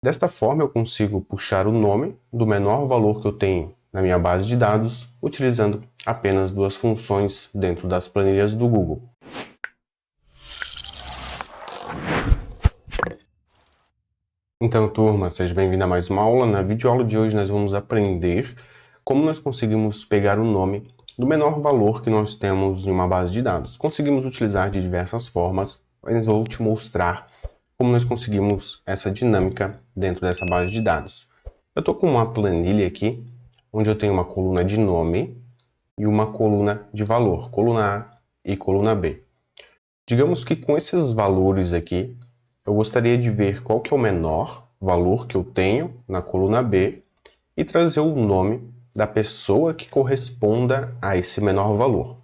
Desta forma, eu consigo puxar o nome do menor valor que eu tenho na minha base de dados, utilizando apenas duas funções dentro das planilhas do Google. Então, turma, seja bem-vindo a mais uma aula. Na videoaula de hoje nós vamos aprender como nós conseguimos pegar o nome do menor valor que nós temos em uma base de dados. Conseguimos utilizar de diversas formas, mas vou te mostrar como nós conseguimos essa dinâmica dentro dessa base de dados. Eu estou com uma planilha aqui, onde eu tenho uma coluna de nome e uma coluna de valor, coluna A e coluna B. Digamos que com esses valores aqui, eu gostaria de ver qual que é o menor valor que eu tenho na coluna B e trazer o nome da pessoa que corresponda a esse menor valor.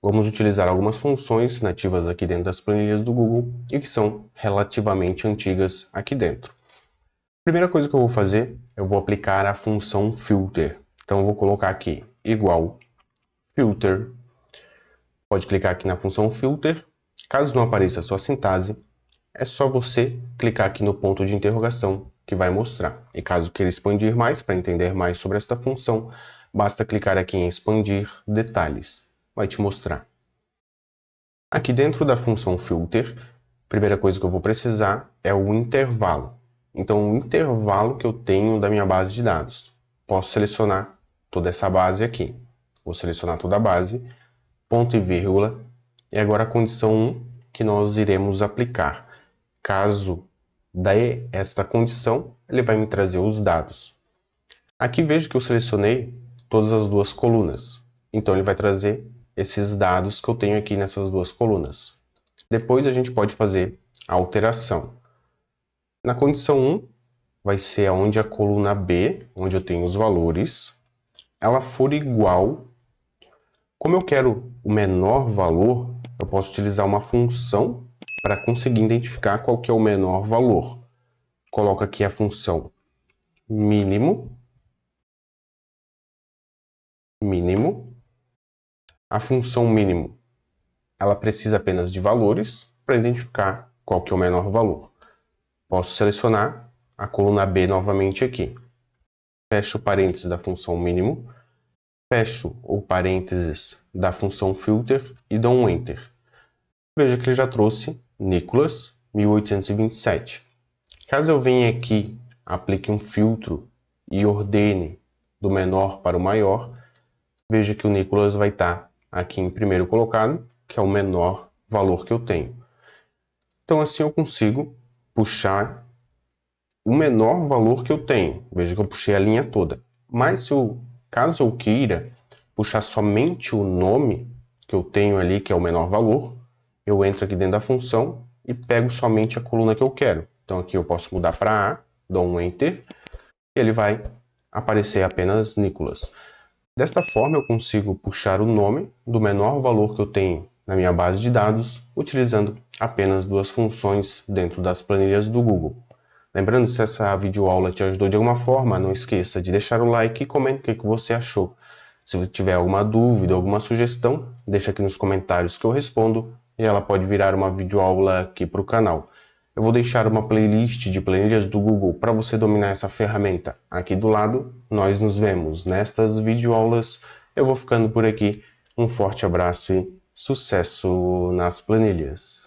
Vamos utilizar algumas funções nativas aqui dentro das planilhas do Google e que são relativamente antigas aqui dentro. A primeira coisa que eu vou fazer, eu vou aplicar a função filter. Então eu vou colocar aqui igual filter. Pode clicar aqui na função filter. Caso não apareça a sua sintaxe, é só você clicar aqui no ponto de interrogação que vai mostrar. E caso queira expandir mais, para entender mais sobre esta função, basta clicar aqui em expandir detalhes. Vai te mostrar. Aqui dentro da função filter, a primeira coisa que eu vou precisar é o intervalo. Então, o intervalo que eu tenho da minha base de dados. Posso selecionar toda essa base aqui. Vou selecionar toda a base, ponto e vírgula, e agora a condição 1 que nós iremos aplicar. Caso dê esta condição, ele vai me trazer os dados. Aqui vejo que eu selecionei todas as duas colunas. Então ele vai trazer esses dados que eu tenho aqui nessas duas colunas. Depois a gente pode fazer a alteração. Na condição 1, vai ser onde a coluna B, onde eu tenho os valores, ela for igual. Como eu quero o menor valor, eu posso utilizar uma função para conseguir identificar qual que é o menor valor. Coloco aqui a função mínimo. A função mínimo, ela precisa apenas de valores para identificar qual que é o menor valor. Posso selecionar a coluna B novamente aqui. Fecho o parênteses da função mínimo, fecho o parênteses da função filter e dou um Enter. Veja que ele já trouxe Nicolas, 1827. Caso eu venha aqui, aplique um filtro e ordene do menor para o maior, veja que o Nicolas vai estar aqui em primeiro colocado, que é o menor valor que eu tenho. Então assim eu consigo puxar o menor valor que eu tenho. Veja que eu puxei a linha toda. Mas caso eu queira puxar somente o nome que eu tenho ali, que é o menor valor, eu entro aqui dentro da função e pego somente a coluna que eu quero. Então aqui eu posso mudar para A, dou um Enter, e ele vai aparecer apenas Nicolas. Desta forma eu consigo puxar o nome do menor valor que eu tenho na minha base de dados, utilizando apenas duas funções dentro das planilhas do Google. Lembrando, se essa videoaula te ajudou de alguma forma, não esqueça de deixar o like e comente o que você achou. Se você tiver alguma dúvida, alguma sugestão, deixa aqui nos comentários que eu respondo e ela pode virar uma videoaula aqui para o canal. Eu vou deixar uma playlist de planilhas do Google para você dominar essa ferramenta aqui do lado. Nós nos vemos nestas videoaulas. Eu vou ficando por aqui. Um forte abraço e sucesso nas planilhas!